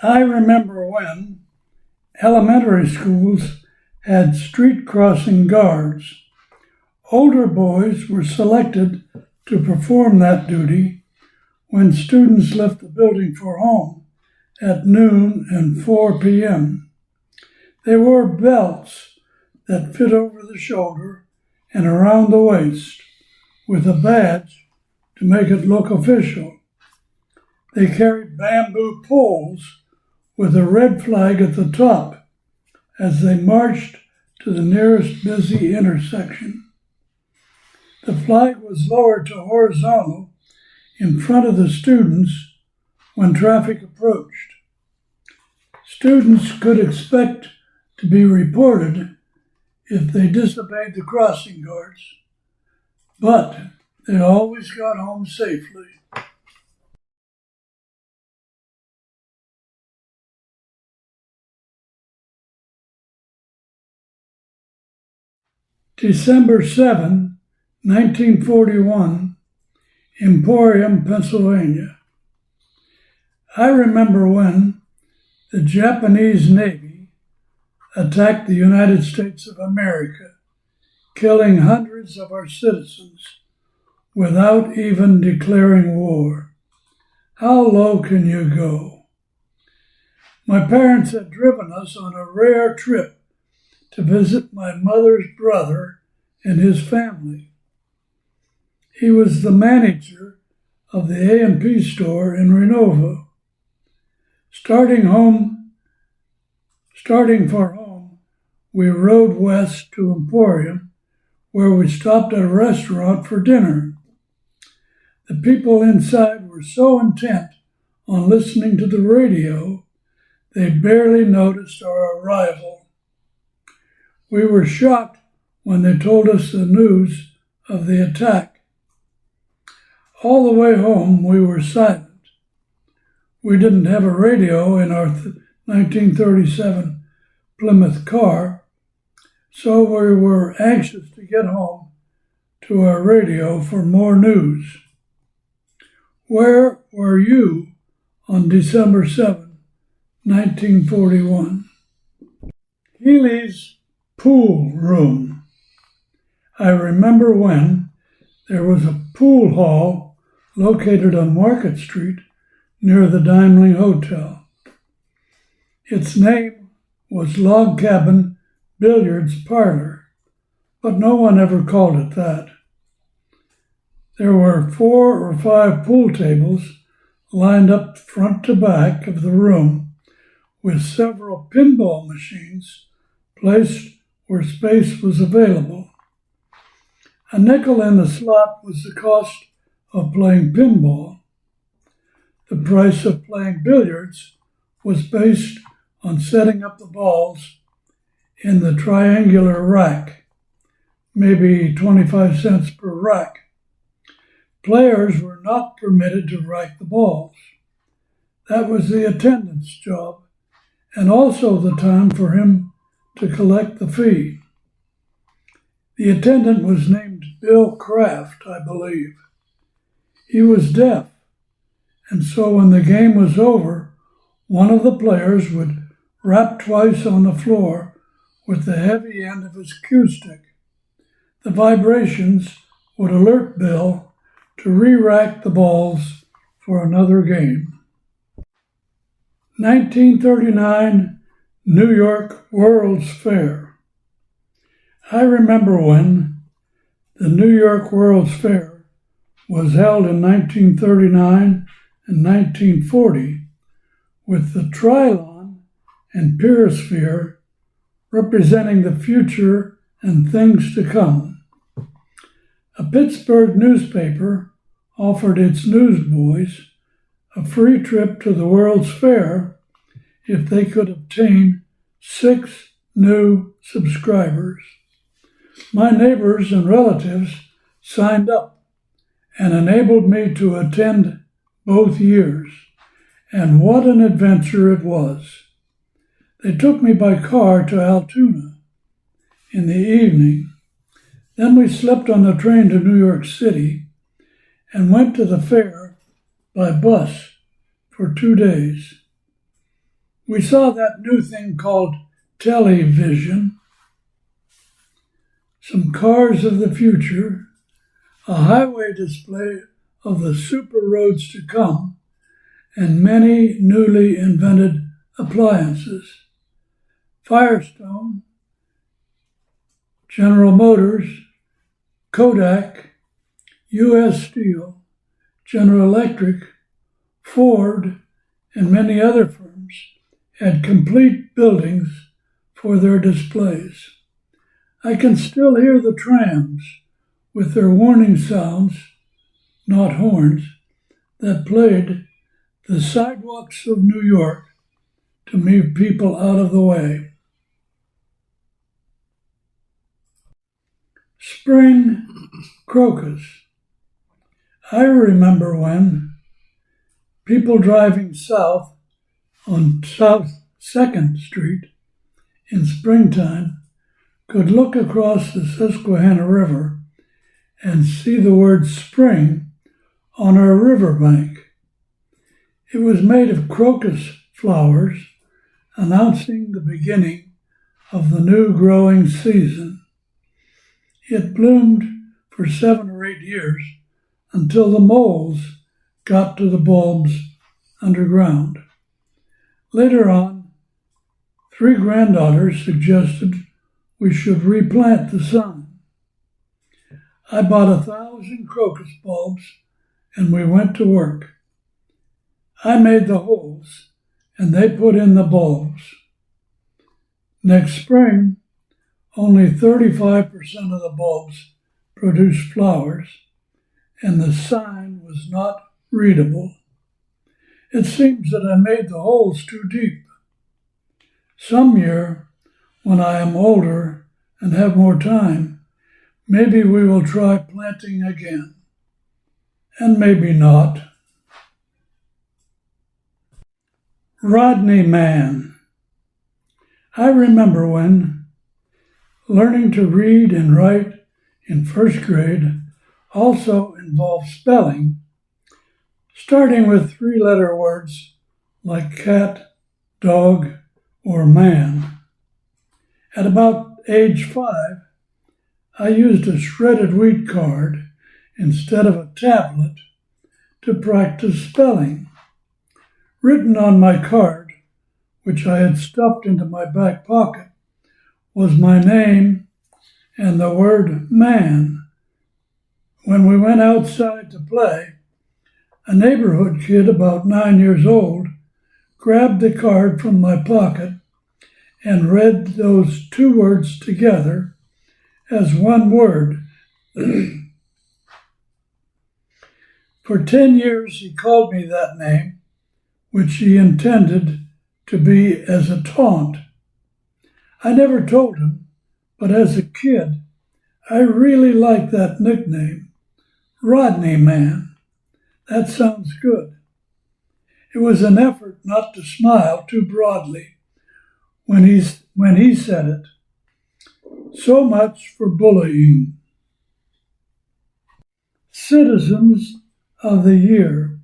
I remember when elementary schools had street crossing guards. Older boys were selected to perform that duty when students left the building for home at noon and 4 p.m. They wore belts that fit over the shoulder and around the waist with a badge to make it look official. They carried bamboo poles with a red flag at the top as they marched to the nearest busy intersection. The flag was lowered to horizontal in front of the students when traffic approached. Students could expect to be reported if they disobeyed the crossing guards, but they always got home safely. December 7, 1941, Emporium, Pennsylvania. I remember when the Japanese Navy attacked the United States of America, killing hundreds of our citizens without even declaring war. How low can you go? My parents had driven us on a rare trip to visit my mother's brother and his family. He was the manager of the A&P store in Renovo. Starting for home, we rode west to Emporium, where we stopped at a restaurant for dinner. The people inside were so intent on listening to the radio, they barely noticed our arrival. We were shocked when they told us the news of the attack. All the way home, we were silent. We didn't have a radio in our 1937 Plymouth car, so we were anxious to get home to our radio for more news. Where were you on December 7, 1941? Healey's pool room. I remember when there was a pool hall located on Market Street near the Daimling Hotel. Its name was Log Cabin Billiards Parlor, but no one ever called it that. There were 4 or 5 pool tables lined up front to back of the room with several pinball machines placed where space was available. A nickel in the slot was the cost of playing pinball. The price of playing billiards was based on setting up the balls in the triangular rack, maybe 25 cents per rack. Players were not permitted to rack the balls. That was the attendant's job, and also the time for him to collect the fee. The attendant was named Bill Kraft, I believe. He was deaf, and so when the game was over, one of the players would rap twice on the floor with the heavy end of his cue stick. The vibrations would alert Bill to re-rack the balls for another game. 1939 New York World's Fair. I remember when the New York World's Fair was held in 1939 and 1940, with the Trilon and Pyrosphere representing the future and things to come. A Pittsburgh newspaper offered its newsboys a free trip to the World's Fair if they could obtain 6 new subscribers. My neighbors and relatives signed up and enabled me to attend both years, and what an adventure it was. They took me by car to Altoona in the evening. Then we slept on the train to New York City and went to the fair by bus for 2 days. We saw that new thing called television, some cars of the future, a highway display of the super roads to come, and many newly invented appliances. Firestone, General Motors, Kodak, U.S. Steel, General Electric, Ford, and many other firms had complete buildings for their displays. I can still hear the trams with their warning sounds, not horns, that played the sidewalks of New York to move people out of the way. Spring Crocus. I remember when people driving south on South 2nd Street in springtime could look across the Susquehanna River and see the word spring on our riverbank. It was made of crocus flowers, announcing the beginning of the new growing season. It bloomed for 7 or 8 years until the moles got to the bulbs underground. Later on, 3 granddaughters suggested we should replant the sun. I bought 1,000 crocus bulbs and we went to work. I made the holes and they put in the bulbs. Next spring, only 35% of the bulbs produced flowers and the sign was not readable. It seems that I made the holes too deep. Some year, when I am older and have more time, maybe we will try planting again. And maybe not. Rodneyman. I remember when learning to read and write in 1st grade also involved spelling, starting with 3-letter words like cat, dog, or man. At about age 5, I used a shredded wheat card instead of a tablet to practice spelling. Written on my card, which I had stuffed into my back pocket, was my name and the word man. When we went outside to play, a neighborhood kid about 9 years old grabbed the card from my pocket and read those 2 words together as one word. For 10 years he called me that name, which he intended to be as a taunt. I never told him, but as a kid, I really liked that nickname, Rodneyman. That sounds good. It was an effort not to smile too broadly when he said it. So much for bullying. Citizens of the Year.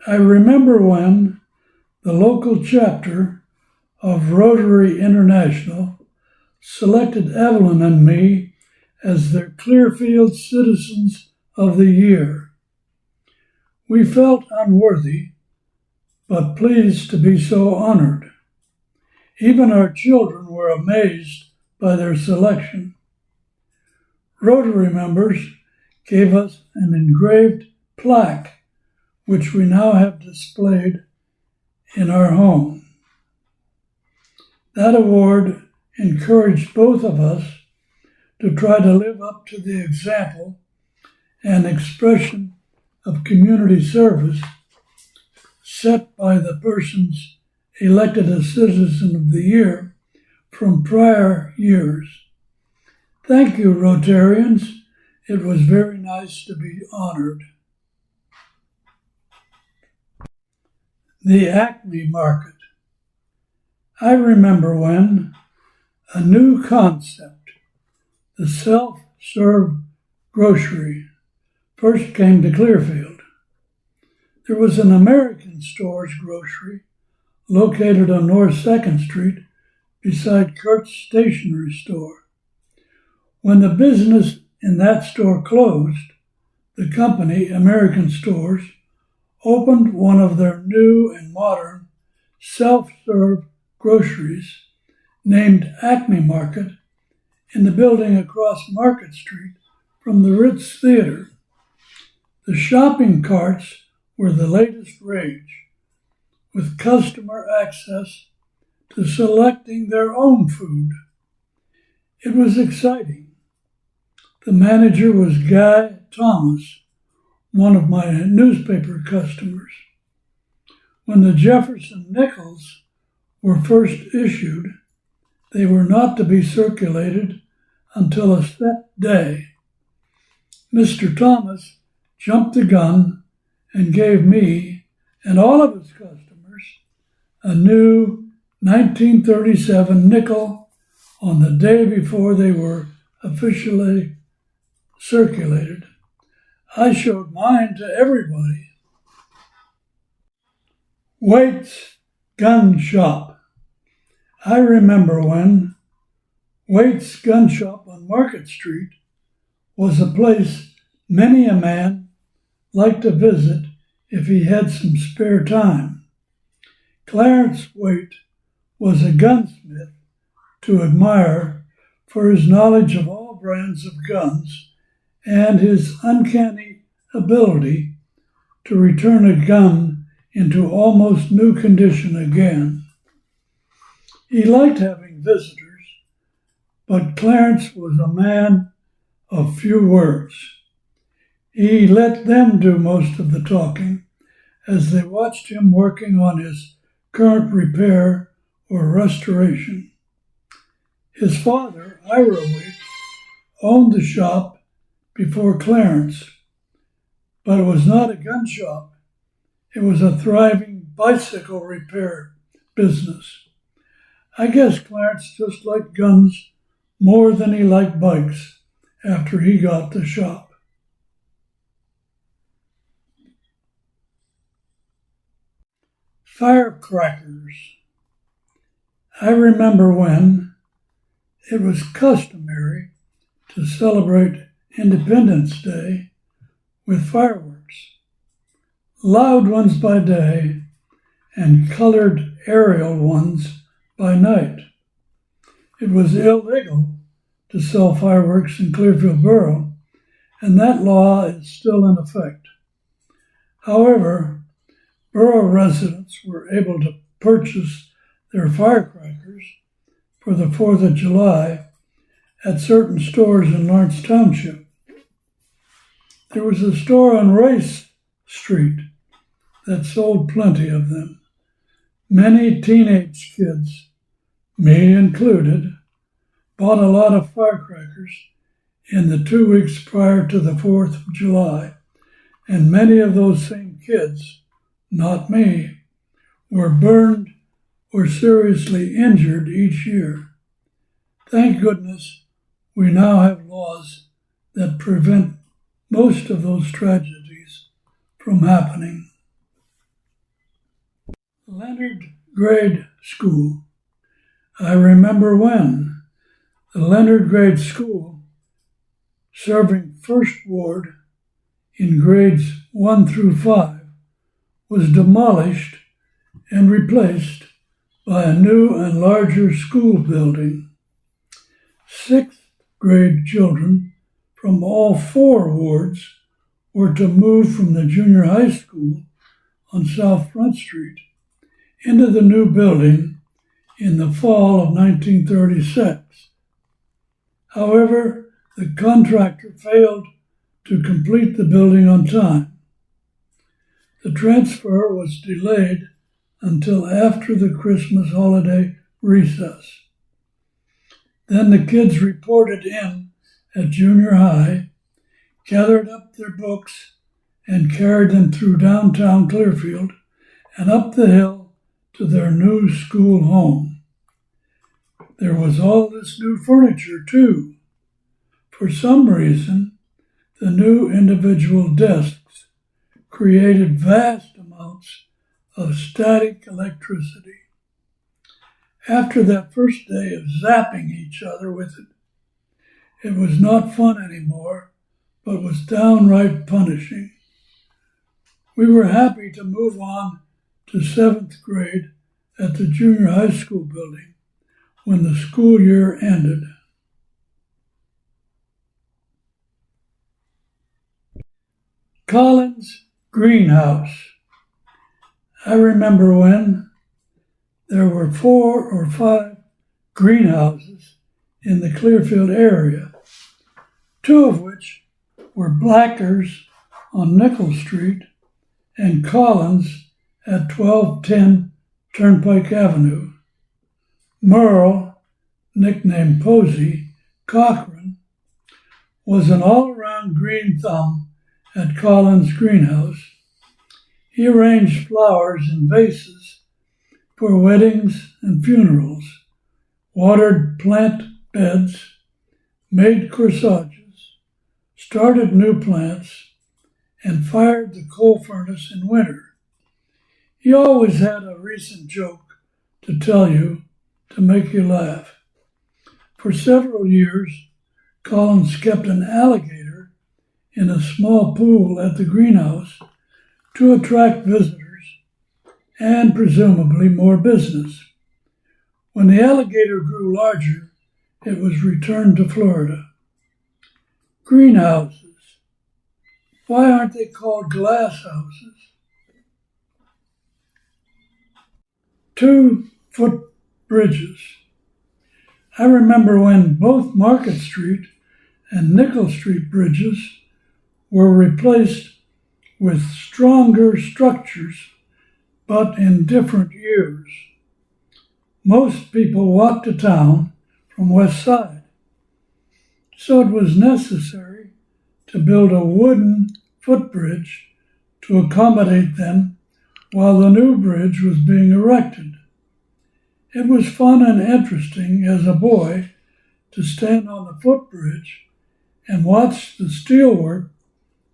I remember when the local chapter of Rotary International selected Evelyn and me as their Clearfield Citizens of the Year. We felt unworthy, but pleased to be so honored. Even our children were amazed by their selection. Rotary members gave us an engraved plaque, which we now have displayed in our home. That award encouraged both of us to try to live up to the example and expression of community service set by the persons elected as Citizen of the Year from prior years. Thank you, Rotarians. It was very nice to be honored. The Acme Market. I remember when a new concept, the self-serve grocery, first came to Clearfield. There was an American Store's grocery located on North 2nd Street beside Kurt's stationery store. When the business in that store closed, the company, American Stores, opened one of their new and modern self-serve groceries named Acme Market in the building across Market Street from the Ritz Theater. The shopping carts were the latest rage, with customer access to selecting their own food. It was exciting. The manager was Guy Thomas, one of my newspaper customers. When the Jefferson nickels were first issued, they were not to be circulated until a set day. Mr. Thomas jumped the gun and gave me and all of his customers a new 1937 nickel on the day before they were officially circulated. I showed mine to everybody. Waite's Gun Shop. I remember when Waite's Gun Shop on Market Street was a place many a man liked to visit if he had some spare time. Clarence Waite was a gunsmith to admire for his knowledge of all brands of guns and his uncanny ability to return a gun into almost new condition again. He liked having visitors, but Clarence was a man of few words. He let them do most of the talking as they watched him working on his current repair or restoration. His father, Ira Waite, owned the shop before Clarence, but it was not a gun shop. It was a thriving bicycle repair business. I guess Clarence just liked guns more than he liked bikes after he got the shop. Firecrackers. I remember when it was customary to celebrate Independence Day with fireworks, loud ones by day and colored aerial ones by night. It was illegal to sell fireworks in Clearfield Borough, and that law is still in effect. However, borough residents were able to purchase their firecrackers for the 4th of July at certain stores in Lawrence Township. There was a store on Rice Street that sold plenty of them. Many teenage kids, me included, bought a lot of firecrackers in the 2 weeks prior to the 4th of July, and many of those same kids, not me, were burned or seriously injured each year. Thank goodness we now have laws that prevent most of those tragedies from happening. Leonard Grade School. I remember when the Leonard Grade School, serving First Ward in grades 1 through 5, was demolished and replaced by a new and larger school building. 6th grade children from all 4 wards were to move from the junior high school on South Front Street into the new building in the fall of 1936. However, the contractor failed to complete the building on time. The transfer was delayed until after the Christmas holiday recess. Then the kids reported in at junior high, gathered up their books, and carried them through downtown Clearfield and up the hill to their new school home. There was all this new furniture, too. For some reason, the new individual desks created vast amounts of static electricity. After that first day of zapping each other with it, it was not fun anymore, but was downright punishing. We were happy to move on to 7th grade at the junior high school building when the school year ended. Collins Greenhouse. I remember when there were 4 or 5 greenhouses in the Clearfield area, 2 of which were Blackers on Nickel Street and Collins at 1210 Turnpike Avenue. Merle, nicknamed Posey, Cochran, was an all-around green thumb at Collins Greenhouse. He arranged flowers in vases for weddings and funerals, watered plant beds, made corsages, started new plants, and fired the coal furnace in winter. He always had a recent joke to tell you to make you laugh. For several years, Collins kept an alligator in a small pool at the greenhouse to attract visitors and presumably more business. When the alligator grew larger, it was returned to Florida. Greenhouses. Why aren't they called glass houses? 2-foot bridges. I remember when both Market Street and Nickel Street bridges were replaced with stronger structures, but in different years. Most people walked to town from West Side, so it was necessary to build a wooden footbridge to accommodate them while the new bridge was being erected. It was fun and interesting as a boy to stand on the footbridge and watch the steelwork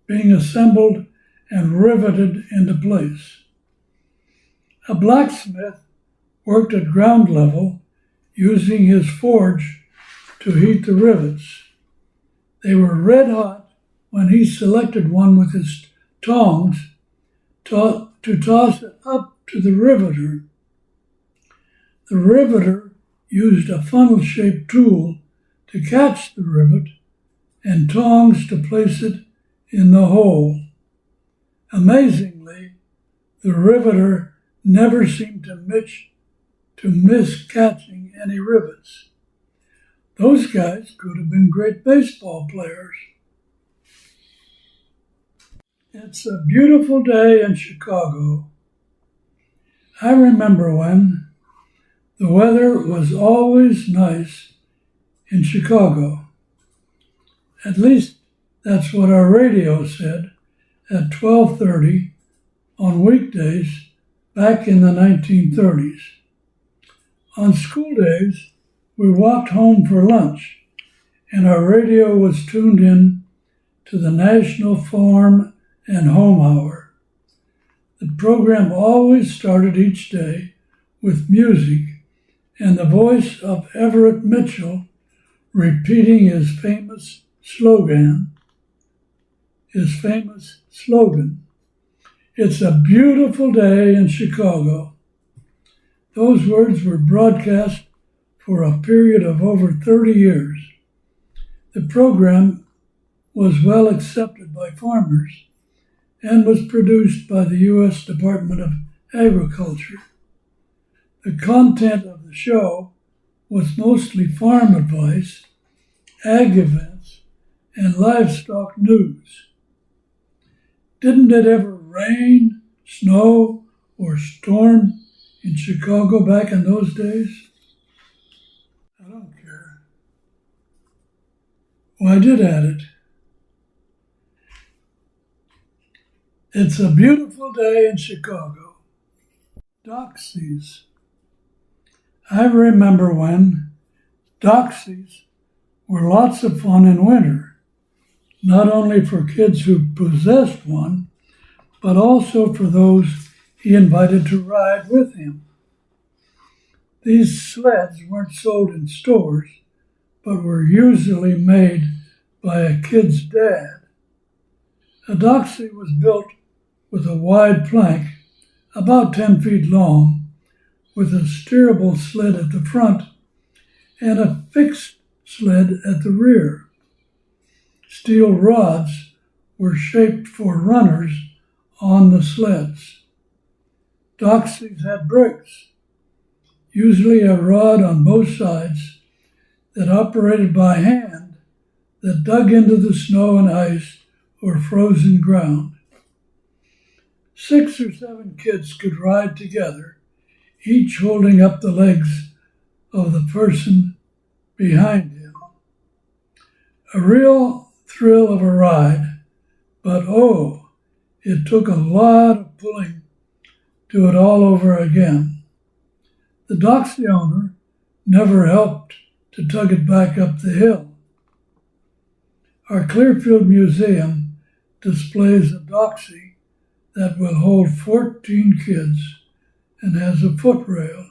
being assembled and riveted into place. A blacksmith worked at ground level using his forge to heat the rivets. They were red hot when he selected one with his tongs to toss it up to the riveter. The riveter used a funnel-shaped tool to catch the rivet and tongs to place it in the hole. Amazingly, the riveter never seemed to miss catching any rivets. Those guys could have been great baseball players. It's a beautiful day in Chicago. I remember when the weather was always nice in Chicago. At least that's what our radio said at 12:30 on weekdays back in the 1930s. On school days, we walked home for lunch, and our radio was tuned in to the National Farm and Home Hour. The program always started each day with music and the voice of Everett Mitchell repeating his famous slogan. It's a beautiful day in Chicago. Those words were broadcast for a period of over 30 years. The program was well accepted by farmers and was produced by the U.S. Department of Agriculture. The content of the show was mostly farm advice, ag events, and livestock news. Didn't it ever rain, snow, or storm in Chicago back in those days? I don't care. Well, I did add it. It's a beautiful day in Chicago. Doxies. I remember when Doxies were lots of fun in winter, not only for kids who possessed one, but also for those he invited to ride with him. These sleds weren't sold in stores, but were usually made by a kid's dad. A Doxie was built with a wide plank, about 10 feet long, with a steerable sled at the front and a fixed sled at the rear. Steel rods were shaped for runners on the sleds. Doxies had brakes, usually a rod on both sides that operated by hand that dug into the snow and ice or frozen ground. 6 or 7 kids could ride together, each holding up the legs of the person behind him. A real thrill of a ride, but oh, it took a lot of pulling to do it all over again. The Doxie owner never helped to tug it back up the hill. Our Clearfield Museum displays a Doxie that will hold 14 kids and has a footrail.